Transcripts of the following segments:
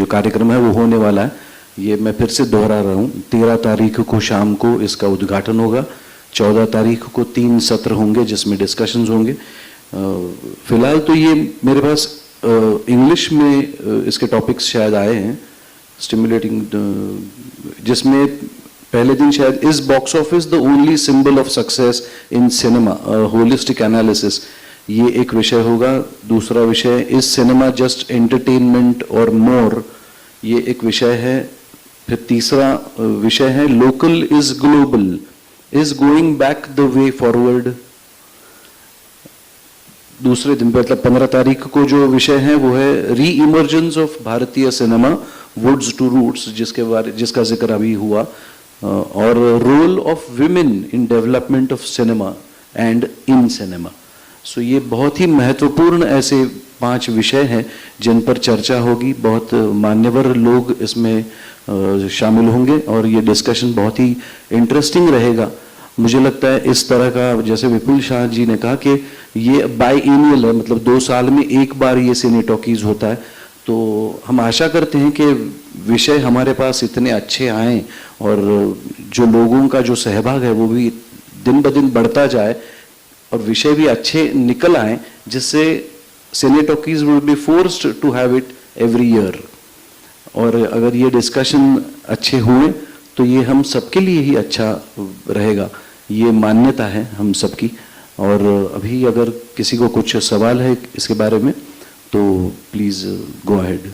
कार्यक्रम है वो होने वाला है। ये मैं फिर से दोहरा रहा हूँ, 13 तारीख को शाम को इसका उद्घाटन होगा। 14 तारीख को 3 सत्र होंगे जिसमें डिस्कशंस होंगे। फिलहाल तो ये मेरे पास इंग्लिश में इसके टॉपिक्स शायद आए हैं, स्टिमुलेटिंग, जिसमें पहले दिन शायद is box office the only symbol of success in cinema, holistic analysis, ये एक विषय होगा। दूसरा विषय इज सिनेमा जस्ट एंटरटेनमेंट और मोर, ये एक विषय है। फिर तीसरा विषय है local is global, is going back the way forward. दूसरे दिन मतलब 15 तारीख को जो विषय है वो है री इमर्जेंस ऑफ भारतीय सिनेमा वुड्स टू रूट्स, जिसका जिक्र अभी हुआ, और role of women in development of cinema and in cinema. So ये बहुत ही महत्वपूर्ण ऐसे 5 विषय हैं जिन पर चर्चा होगी। बहुत मान्यवर लोग इसमें शामिल होंगे और ये डिस्कशन बहुत ही इंटरेस्टिंग रहेगा। मुझे लगता है इस तरह का, जैसे विपुल शाह जी ने कहा कि ये बाईएनियल है, मतलब 2 साल में एक बार ये सिने टॉकीज होता है। तो हम आशा करते हैं कि विषय हमारे पास इतने अच्छे आएँ और जो लोगों का जो सहभाग है वो भी दिन ब दिन बढ़ता जाए और विषय भी अच्छे निकल आए, जिससे cine talkies will be forced to have it every year. और अगर ये डिस्कशन अच्छे हुए तो ये हम सबके लिए ही अच्छा रहेगा, ये मान्यता है हम सबकी। और अभी अगर किसी को कुछ सवाल है इसके बारे में तो प्लीज गो अहेड।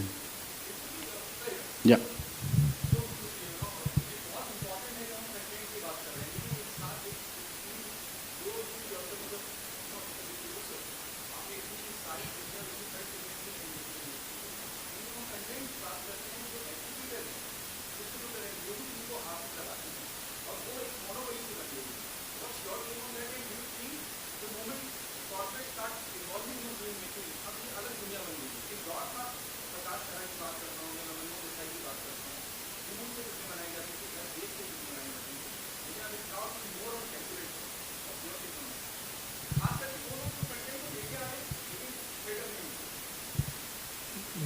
या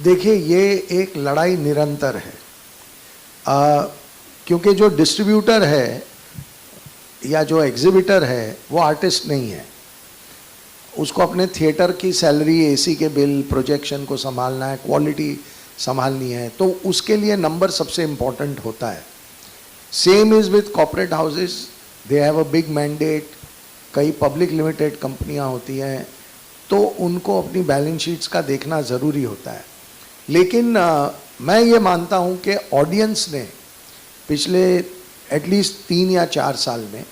देखिए, ये एक लड़ाई निरंतर है, क्योंकि जो डिस्ट्रीब्यूटर है या जो एग्जिबिटर है वो आर्टिस्ट नहीं है। उसको अपने थिएटर की सैलरी, एसी के बिल, प्रोजेक्शन को संभालना है, क्वालिटी संभालनी है, तो उसके लिए नंबर सबसे इम्पोर्टेंट होता है। Same is with corporate houses, they have a big mandate. कई पब्लिक लिमिटेड कंपनियां होती हैं तो उनको अपनी बैलेंस शीट्स का देखना ज़रूरी होता है। लेकिन मैं ये मानता हूँ कि ऑडियंस ने पिछले एटलीस्ट 3 या 4 साल में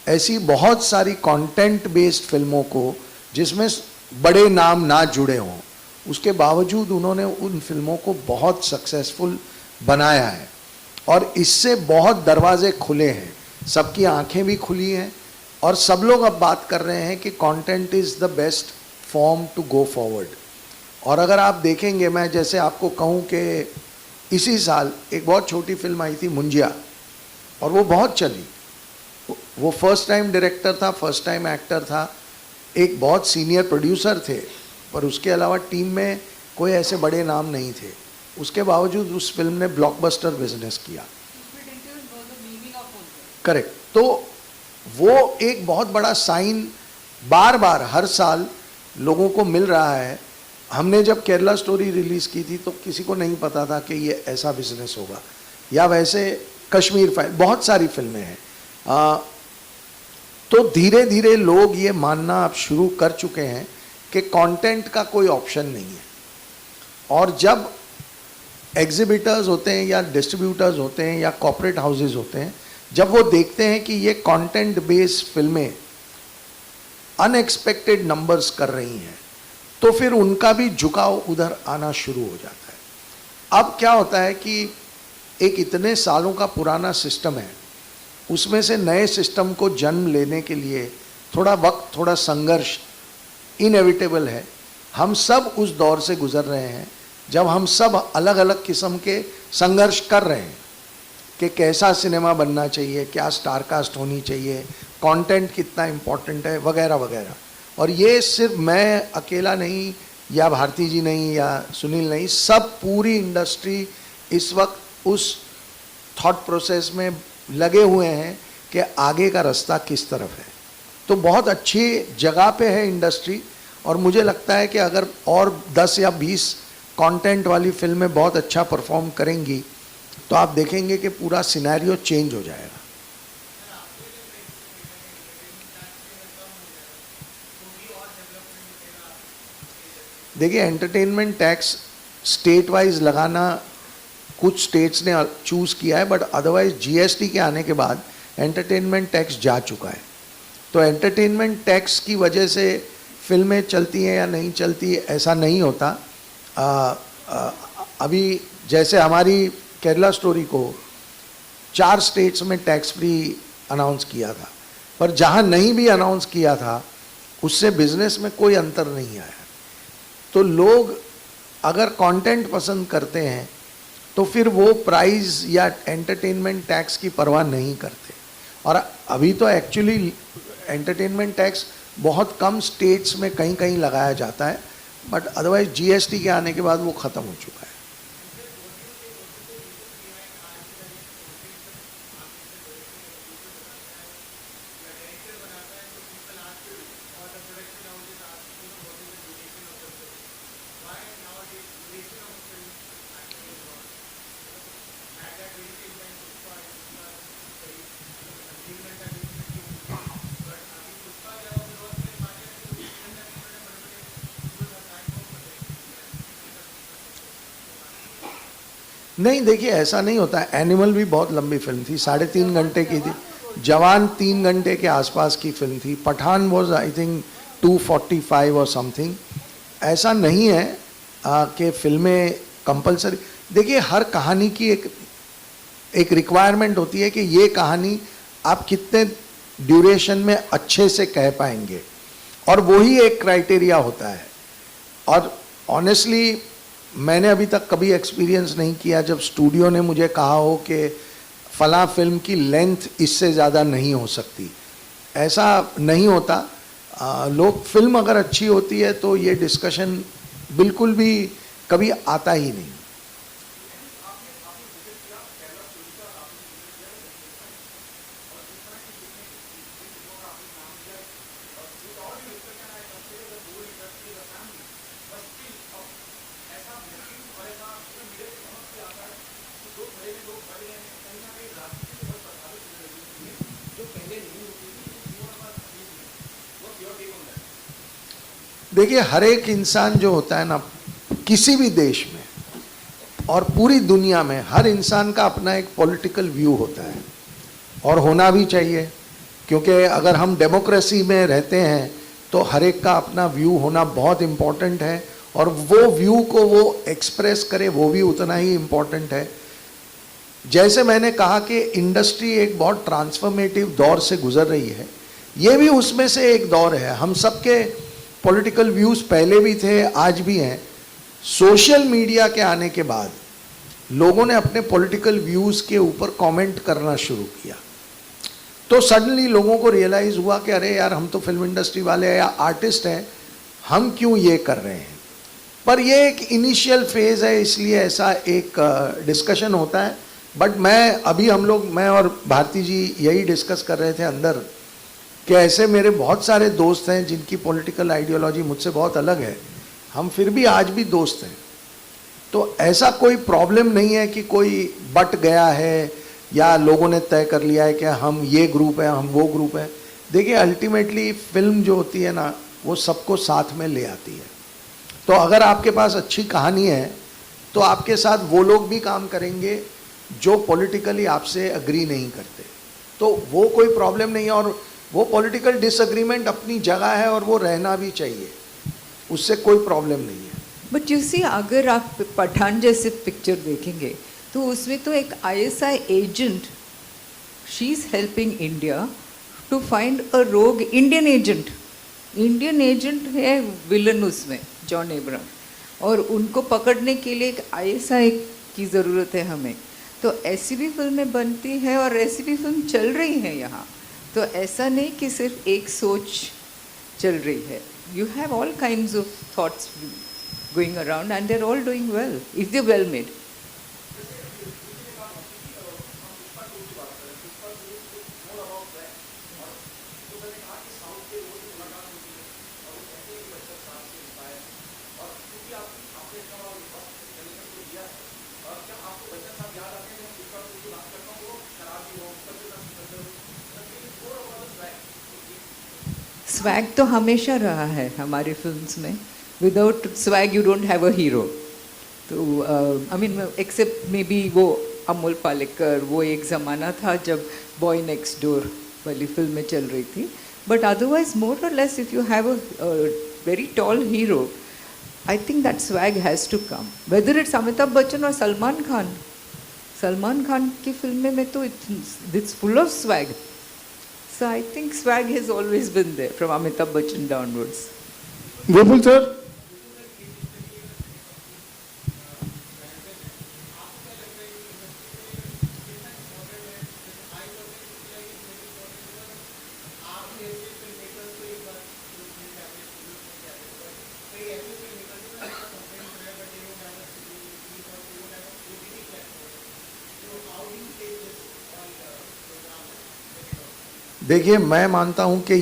ऐसी बहुत सारी कंटेंट बेस्ड फिल्मों को, जिसमें बड़े नाम ना जुड़े हों, उसके बावजूद उन्होंने उन फिल्मों को बहुत सक्सेसफुल बनाया है और इससे बहुत दरवाजे खुले हैं, सबकी आंखें भी खुली हैं और सब लोग अब बात कर रहे हैं कि content is the best form to go forward. और अगर आप देखेंगे, मैं जैसे आपको कहूँ कि इसी साल एक बहुत छोटी फिल्म आई थी मुंजिया, और वो बहुत चली। वो फर्स्ट टाइम डायरेक्टर था, फर्स्ट टाइम एक्टर था, एक बहुत सीनियर प्रोड्यूसर थे, पर उसके अलावा टीम में कोई ऐसे बड़े नाम नहीं थे। उसके बावजूद उस फिल्म ने ब्लॉकबस्टर बिजनेस किया। करेक्ट। तो वो एक बहुत बड़ा साइन बार बार हर साल लोगों को मिल रहा है। हमने जब केरला स्टोरी रिलीज़ की थी तो किसी को नहीं पता था कि ये ऐसा बिजनेस होगा, या वैसे कश्मीर फाइल, बहुत सारी फिल्में हैं। तो धीरे धीरे लोग ये मानना अब शुरू कर चुके हैं कि कंटेंट का कोई ऑप्शन नहीं है। और जब एग्जिबिटर्स होते हैं या डिस्ट्रीब्यूटर्स होते हैं या कॉर्पोरेट हाउसेस होते हैं, जब वो देखते हैं कि ये कंटेंट बेस्ड फिल्में अनएक्सपेक्टेड नंबर्स कर रही हैं, तो फिर उनका भी झुकाव उधर आना शुरू हो जाता है। अब क्या होता है कि एक इतने सालों का पुराना सिस्टम है, उसमें से नए सिस्टम को जन्म लेने के लिए थोड़ा वक्त, थोड़ा संघर्ष इनएविटेबल है। हम सब उस दौर से गुजर रहे हैं जब हम सब अलग अलग किस्म के संघर्ष कर रहे हैं कि कैसा सिनेमा बनना चाहिए, क्या स्टार कास्ट होनी चाहिए, कंटेंट कितना इम्पोर्टेंट है, वगैरह वगैरह। और ये सिर्फ मैं अकेला नहीं, या भारती जी नहीं या सुनील नहीं, सब पूरी इंडस्ट्री इस वक्त उस थॉट प्रोसेस में लगे हुए हैं कि आगे का रास्ता किस तरफ है। तो बहुत अच्छी जगह पे है इंडस्ट्री, और मुझे लगता है कि अगर और 10 या 20 कंटेंट वाली फिल्में बहुत अच्छा परफॉर्म करेंगी तो आप देखेंगे कि पूरा सिनेरियो चेंज हो जाएगा। देखिए, एंटरटेनमेंट टैक्स स्टेट वाइज लगाना कुछ स्टेट्स ने चूज़ किया है, बट अदरवाइज जीएसटी के आने के बाद एंटरटेनमेंट टैक्स जा चुका है। तो एंटरटेनमेंट टैक्स की वजह से फिल्में चलती हैं या नहीं चलती, ऐसा नहीं होता। अभी जैसे हमारी केरला स्टोरी को 4 स्टेट्स में टैक्स फ्री अनाउंस किया था, पर जहाँ नहीं भी अनाउंस किया था उससे बिजनेस में कोई अंतर नहीं आया। तो लोग अगर कंटेंट पसंद करते हैं तो फिर वो प्राइस या एंटरटेनमेंट टैक्स की परवाह नहीं करते। और अभी तो एक्चुअली एंटरटेनमेंट टैक्स बहुत कम स्टेट्स में कहीं कहीं लगाया जाता है, बट अदरवाइज जीएसटी के आने के बाद वो ख़त्म हो चुका है। नहीं, देखिए ऐसा नहीं होता है। एनिमल भी बहुत लंबी फिल्म थी, 3.5 घंटे की थी। जवान 3 घंटे के आसपास की फिल्म थी। पठान वॉज आई थिंक 245 और समथिंग। ऐसा नहीं है कि फिल्में कंपलसरी। देखिए, हर कहानी की एक रिक्वायरमेंट होती है कि ये कहानी आप कितने ड्यूरेशन में अच्छे से कह पाएंगे, और वही एक क्राइटेरिया होता है। और ऑनेस्टली मैंने अभी तक कभी एक्सपीरियंस नहीं किया जब स्टूडियो ने मुझे कहा हो कि फला फिल्म की लेंथ इससे ज़्यादा नहीं हो सकती। ऐसा नहीं होता। लोग, फिल्म अगर अच्छी होती है तो ये डिस्कशन बिल्कुल भी कभी आता ही नहीं। देखिए, हर एक इंसान जो होता है ना, किसी भी देश में और पूरी दुनिया में, हर इंसान का अपना एक पॉलिटिकल व्यू होता है, और होना भी चाहिए। क्योंकि अगर हम डेमोक्रेसी में रहते हैं तो हर एक का अपना व्यू होना बहुत इम्पोर्टेंट है, और वो व्यू को वो एक्सप्रेस करे वो भी उतना ही इम्पोर्टेंट है। जैसे मैंने कहा कि इंडस्ट्री एक बहुत ट्रांसफॉर्मेटिव दौर से गुजर रही है, ये भी उसमें से एक दौर है। हम सबके पॉलिटिकल व्यूज़ पहले भी थे, आज भी हैं। सोशल मीडिया के आने के बाद लोगों ने अपने पॉलिटिकल व्यूज़ के ऊपर कमेंट करना शुरू किया, तो सडनली लोगों को रियलाइज़ हुआ कि अरे यार, हम तो फिल्म इंडस्ट्री वाले हैं या आर्टिस्ट हैं, हम क्यों ये कर रहे हैं। पर ये एक इनिशियल फेज़ है, इसलिए ऐसा एक डिस्कशन होता है। बट मैं और भारती जी यही डिस्कस कर रहे थे अंदर कि ऐसे मेरे बहुत सारे दोस्त हैं जिनकी पॉलिटिकल आइडियोलॉजी मुझसे बहुत अलग है, हम फिर भी आज भी दोस्त हैं। तो ऐसा कोई प्रॉब्लम नहीं है कि कोई बट गया है या लोगों ने तय कर लिया है कि हम ये ग्रुप है, हम वो ग्रुप है। देखिए, अल्टीमेटली फिल्म जो होती है ना, वो सबको साथ में ले आती है। तो अगर आपके पास अच्छी कहानी है तो आपके साथ वो लोग भी काम करेंगे जो पॉलिटिकली आपसे अग्री नहीं करते, तो वो कोई प्रॉब्लम नहीं है। और वो पॉलिटिकल डिसएग्रीमेंट अपनी जगह है और वो रहना भी चाहिए, उससे कोई प्रॉब्लम नहीं है। बट यू सी, अगर आप पठान जैसे पिक्चर देखेंगे तो उसमें तो एक ISI agent, she is helping India to find a rogue Indian agent. Indian agent है विलन उसमें, जॉन एब्राहम, और उनको पकड़ने के लिए एक आईएसआई की ज़रूरत है हमें। तो ऐसी भी फिल्में बनती हैं और ऐसी भी फिल्म चल रही हैं यहाँ। तो ऐसा नहीं कि सिर्फ एक सोच चल रही है, you have all kinds of thoughts going around, and they're all doing well if they're well made. Swag तो हमेशा रहा है हमारी फिल्म्स में. Without swag you don't have a hero. तो I mean except maybe वो अमोल पालेकर, वो एक ज़माना था जब बॉय नेक्स्ट डोर वाली फिल्में चल रही थी. But otherwise more or less if you have a very tall hero, I think that swag has to come. Whether it's Amitabh Bachchan और सलमान खान. सलमान खान की फिल्में में तो it's full of swag. So I think swag has always been there from Amitabh Bachchan downwards. Vipul sir, देखिए, मैं मानता हूं कि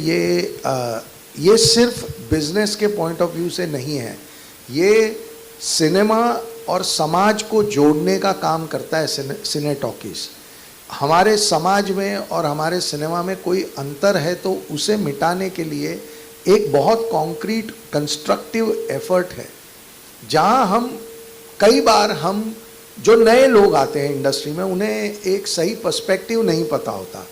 ये सिर्फ बिजनेस के पॉइंट ऑफ व्यू से नहीं है. ये सिनेमा और समाज को जोड़ने का काम करता है सिने टॉकीज. हमारे समाज में और हमारे सिनेमा में कोई अंतर है तो उसे मिटाने के लिए एक बहुत कॉन्क्रीट कंस्ट्रक्टिव एफर्ट है, जहां हम कई बार हम जो नए लोग आते हैं इंडस्ट्री में, उन्हें एक सही पर्सपेक्टिव नहीं पता होता,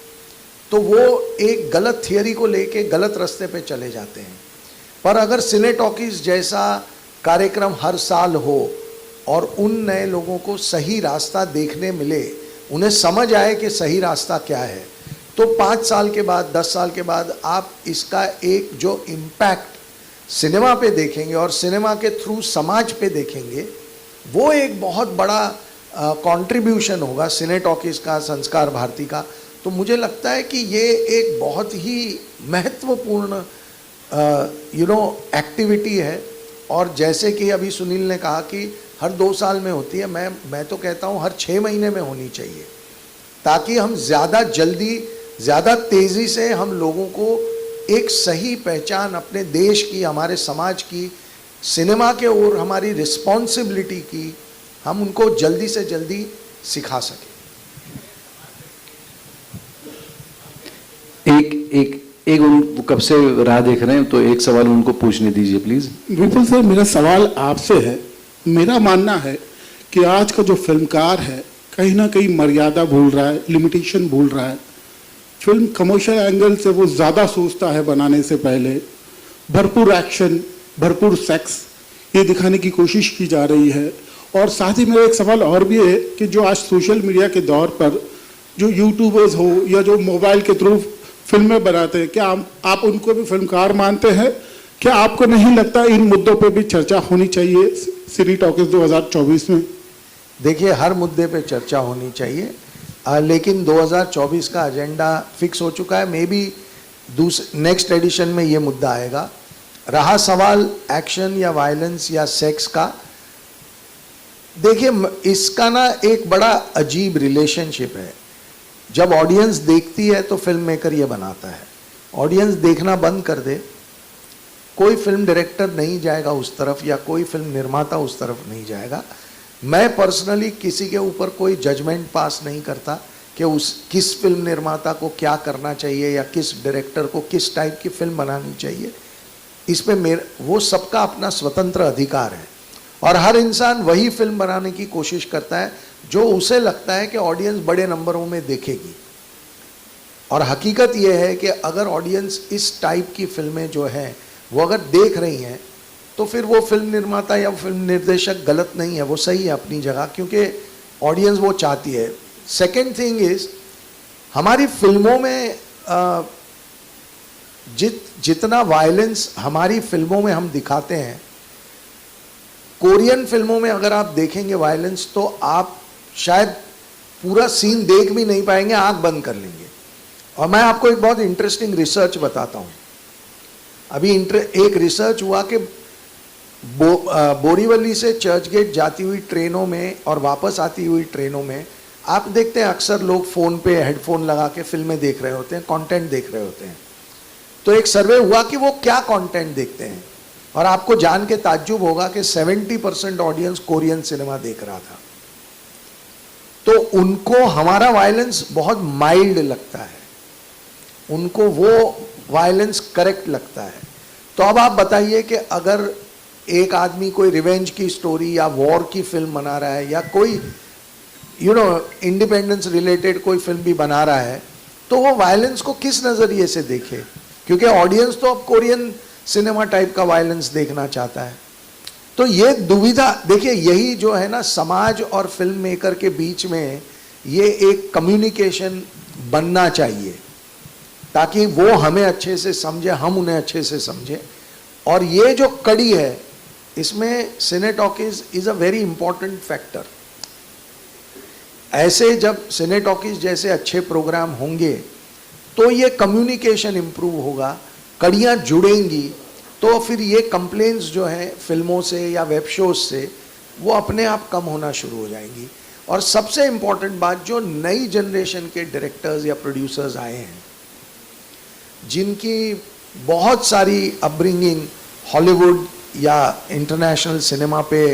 तो वो एक गलत थियरी को लेके गलत रास्ते पे चले जाते हैं. पर अगर सिने टॉकीज जैसा कार्यक्रम हर साल हो और उन नए लोगों को सही रास्ता देखने मिले, उन्हें समझ आए कि सही रास्ता क्या है, तो 5 साल के बाद, 10 साल के बाद आप इसका एक जो इम्पैक्ट सिनेमा पे देखेंगे और सिनेमा के थ्रू समाज पे देखेंगे, वो एक बहुत बड़ा कंट्रीब्यूशन होगा सिने टॉकीज का, संस्कार भारती का. तो मुझे लगता है कि ये एक बहुत ही महत्वपूर्ण एक्टिविटी है. और जैसे कि अभी सुनील ने कहा कि हर 2 साल में होती है, मैं तो कहता हूँ हर 6 महीने में होनी चाहिए, ताकि हम ज़्यादा जल्दी, ज़्यादा तेज़ी से हम लोगों को एक सही पहचान अपने देश की, हमारे समाज की, सिनेमा के ओर हमारी रिस्पॉन्सिबिलिटी की, हम उनको जल्दी से जल्दी सिखा सकें. एक उन कब से राह देख रहे हैं, तो एक सवाल उनको पूछने दीजिए प्लीज. विपुल सर, मेरा सवाल आपसे है. मेरा मानना है कि आज का जो फिल्मकार है कहीं ना कहीं मर्यादा भूल रहा है, लिमिटेशन भूल रहा है. फिल्म कमर्शियल एंगल से वो ज़्यादा सोचता है बनाने से पहले. भरपूर एक्शन, भरपूर सेक्स ये दिखाने की कोशिश की जा रही है. और साथ ही मेरा एक सवाल और भी है कि जो आज सोशल मीडिया के दौर पर जो यूट्यूबर्स हो या जो मोबाइल के थ्रू फिल्में बनाते हैं, क्या आप उनको भी फिल्मकार मानते हैं? क्या आपको नहीं लगता इन मुद्दों पे भी चर्चा होनी चाहिए सिनी टॉकीज 2024 में? देखिए, हर मुद्दे पे चर्चा होनी चाहिए, लेकिन 2024 का एजेंडा फिक्स हो चुका है. मे बी नेक्स्ट एडिशन में ये मुद्दा आएगा. रहा सवाल एक्शन या वायलेंस या सेक्स का, देखिए इसका ना एक बड़ा अजीब रिलेशनशिप है. जब ऑडियंस देखती है तो फिल्म मेकर ये बनाता है. ऑडियंस देखना बंद कर दे, कोई फिल्म डायरेक्टर नहीं जाएगा उस तरफ, या कोई फिल्म निर्माता उस तरफ नहीं जाएगा. मैं पर्सनली किसी के ऊपर कोई जजमेंट पास नहीं करता कि किस फिल्म निर्माता को क्या करना चाहिए या किस डायरेक्टर को किस टाइप की फिल्म बनानी चाहिए. इस पे वो सबका अपना स्वतंत्र अधिकार है, और हर इंसान वही फिल्म बनाने की कोशिश करता है जो उसे लगता है कि ऑडियंस बड़े नंबरों में देखेगी. और हकीकत यह है कि अगर ऑडियंस इस टाइप की फिल्में जो हैं वो अगर देख रही हैं, तो फिर वो फिल्म निर्माता या फिल्म निर्देशक गलत नहीं है, वो सही है अपनी जगह, क्योंकि ऑडियंस वो चाहती है. सेकेंड थिंग इज, हमारी फिल्मों में जितना वायलेंस हमारी फिल्मों में हम दिखाते हैं, कोरियन फिल्मों में अगर आप देखेंगे वायलेंस, तो आप शायद पूरा सीन देख भी नहीं पाएंगे, आंख बंद कर लेंगे. और मैं आपको एक बहुत इंटरेस्टिंग रिसर्च बताता हूं. अभी एक रिसर्च हुआ कि बोरीवली से चर्चगेट जाती हुई ट्रेनों में और वापस आती हुई ट्रेनों में आप देखते हैं अक्सर लोग फ़ोन पे हेडफोन लगा के फिल्में देख रहे होते हैं, कंटेंट देख रहे होते हैं। तो एक सर्वे हुआ कि वो क्या कंटेंट देखते हैं, और आपको जान के ताज्जुब होगा कि 70% ऑडियंस कोरियन सिनेमा देख रहा था। तो उनको हमारा वायलेंस बहुत माइल्ड लगता है, उनको वो वायलेंस करेक्ट लगता है। तो अब आप बताइए कि अगर एक आदमी कोई रिवेंज की स्टोरी या वॉर की फिल्म बना रहा है या कोई इंडिपेंडेंस रिलेटेड कोई फिल्म भी बना रहा है, तो वो वायलेंस को किस नज़रिए से देखे, क्योंकि ऑडियंस तो अब कोरियन सिनेमा टाइप का वायलेंस देखना चाहता है। तो ये दुविधा देखिए, यही जो है ना समाज और फिल्म मेकर के बीच में ये एक कम्युनिकेशन बनना चाहिए, ताकि वो हमें अच्छे से समझे, हम उन्हें अच्छे से समझें। और ये जो कड़ी है इसमें cine talkies is a very important factor. ऐसे जब सिनेटॉकीज जैसे अच्छे प्रोग्राम होंगे तो ये कम्युनिकेशन इम्प्रूव होगा, कड़ियाँ जुड़ेंगी, तो फिर ये कंप्लेंट्स जो हैं फिल्मों से या वेब शोज से वो अपने आप कम होना शुरू हो जाएंगी। और सबसे इम्पॉर्टेंट बात, जो नई जनरेशन के डायरेक्टर्स या प्रोड्यूसर्स आए हैं जिनकी बहुत सारी अपब्रिंगिंग हॉलीवुड या इंटरनेशनल सिनेमा पे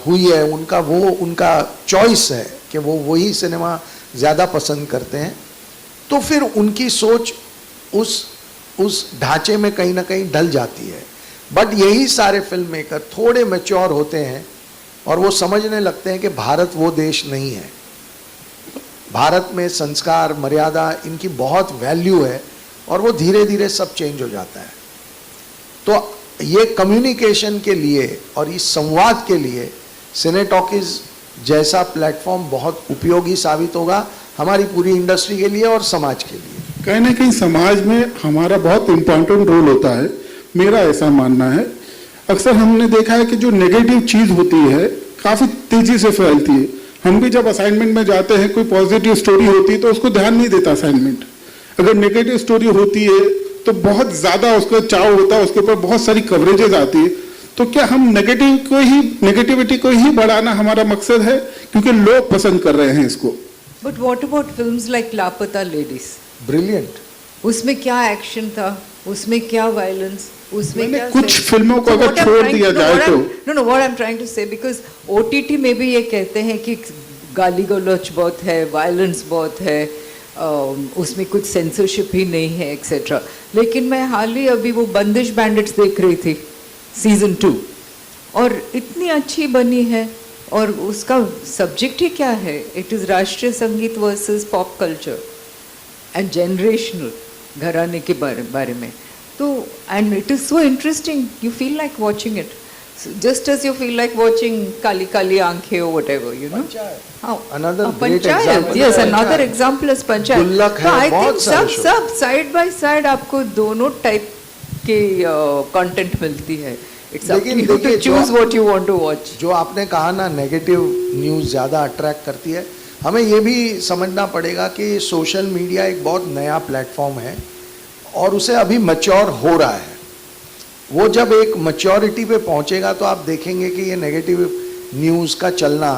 हुई है, उनका चॉइस है कि वो वही सिनेमा ज़्यादा पसंद करते हैं, तो फिर उनकी सोच उस ढांचे में कहीं ना कहीं ढल जाती है। बट यही सारे फिल्म मेकर थोड़े मैच्योर होते हैं और वो समझने लगते हैं कि भारत वो देश नहीं है, भारत में संस्कार मर्यादा इनकी बहुत वैल्यू है, और वो धीरे धीरे सब चेंज हो जाता है। तो ये कम्युनिकेशन के लिए और इस संवाद के लिए सिनेटॉकीज जैसा प्लेटफॉर्म बहुत उपयोगी साबित होगा हमारी पूरी इंडस्ट्री के लिए और समाज के लिए। कहीं ना कहीं समाज में हमारा बहुत इम्पोर्टेंट रोल होता है, मेरा ऐसा मानना है। अक्सर हमने देखा है कि जो नेगेटिव चीज़ होती है काफ़ी तेज़ी से फैलती है। हम भी जब असाइनमेंट में जाते हैं, कोई पॉजिटिव स्टोरी होती है तो उसको ध्यान नहीं देता असाइनमेंट। अगर नेगेटिव स्टोरी होती है तो बहुत ज़्यादा उसका चाव होता है, उसके ऊपर बहुत सारी कवरेजेस आती है। तो क्या हम नेगेटिविटी को ही बढ़ाना हमारा मकसद है, क्योंकि लोग पसंद कर रहे हैं इसको। But what about films like लापता लेडीज? ब्रिलियंट। उसमें क्या एक्शन था, उसमें क्या वायलेंस, उसमें क्या कुछ फिल्मों को अगर छोड़ दिया जाए तो no what I am trying to say, because OTT में भी ये कहते हैं कि गाली गलौच बहुत है, वायलेंस बहुत है, उसमें कुछ सेंसरशिप ही नहीं है एक्सेट्रा। लेकिन मैं हाल ही अभी वो बंदिश बैंडिट्स देख रही थी सीजन 2, और इतनी अच्छी बनी है, और उसका सब्जेक्ट ही क्या है, इट इज़ राष्ट्रीय संगीत versus pop culture and generational घराने के बारे में। तो and it is so interesting, you feel like watching it just as you feel like watching Kali Kali Aankhe or whatever, you know. How? Another great Panchayat, example. yes, another example is Panchayat. गुल्लक है, तो I बहुत think सारे show. सब side by side आपको दोनों type के content मिलती है. It's up to you to choose what you want to watch. जो आपने कहा ना नेगेटिव न्यूज़ ज़्यादा अट्रैक्ट करती है, हमें ये भी समझना पड़ेगा कि सोशल मीडिया एक बहुत नया प्लेटफॉर्म है और उसे अभी मैच्योर हो रहा है। वो जब एक मैच्योरिटी पे पहुंचेगा तो आप देखेंगे कि ये नेगेटिव न्यूज़ का चलना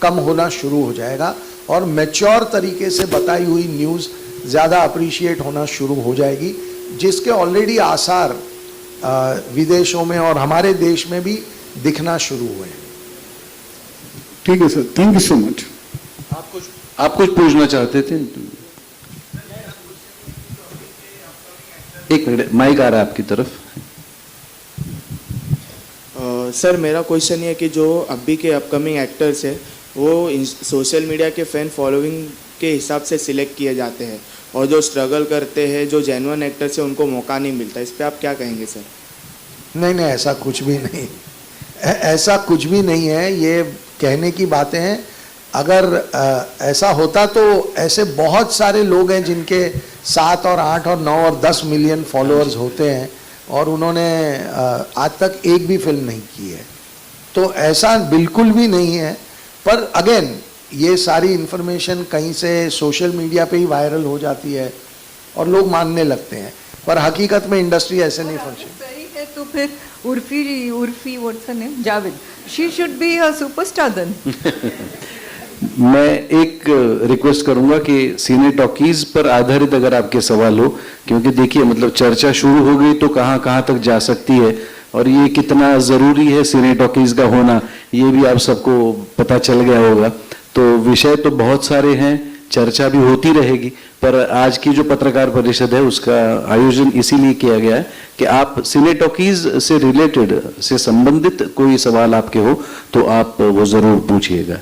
कम होना शुरू हो जाएगा और मैच्योर तरीके से बताई हुई न्यूज़ ज़्यादा अप्रिशिएट होना शुरू हो जाएगी, जिसके ऑलरेडी आसार विदेशों में और हमारे देश में भी दिखना शुरू हुए हैं। ठीक है sir, thank you so much. आप कुछ पूछना चाहते थे? एक मिनट, माइक आ रहा है आपकी तरफ। सर मेरा क्वेश्चन ये है कि जो अभी के अपकमिंग एक्टर्स हैं वो सोशल मीडिया के फैन फॉलोइंग के हिसाब से सिलेक्ट किए जाते हैं, और जो स्ट्रगल करते हैं, जो जेन्युइन एक्टर्स हैं, उनको मौका नहीं मिलता। इस पे आप क्या कहेंगे सर? नहीं, ऐसा कुछ भी नहीं, ऐसा कुछ भी नहीं है, ये कहने की बातें हैं। अगर ऐसा होता तो ऐसे बहुत सारे लोग हैं जिनके 7 और 8 और 9 और 10 मिलियन फॉलोअर्स होते हैं और उन्होंने आज तक एक भी फिल्म नहीं की है। तो ऐसा बिल्कुल भी नहीं है, पर अगेन ये सारी इन्फॉर्मेशन कहीं से सोशल मीडिया पे ही वायरल हो जाती है और लोग मानने लगते हैं, पर हकीकत में इंडस्ट्री ऐसे नहीं फंक्शन। सही है, तो फिर Urfi, what's her name? Javed. She should be a superstar then. मैं एक रिक्वेस्ट करूंगा कि सिने टॉकीज पर आधारित अगर आपके सवाल हो, क्योंकि देखिए मतलब चर्चा शुरू हो गई तो कहां कहां तक जा सकती है और ये कितना जरूरी है सिने टॉकीज का होना, ये भी आप सबको पता चल गया होगा। तो विषय तो बहुत सारे हैं, चर्चा भी होती रहेगी, पर आज की जो पत्रकार परिषद है उसका आयोजन इसीलिए किया गया है कि आप सिने टॉकीज से रिलेटेड, से संबंधित कोई सवाल आपके हो तो आप वो जरूर पूछिएगा।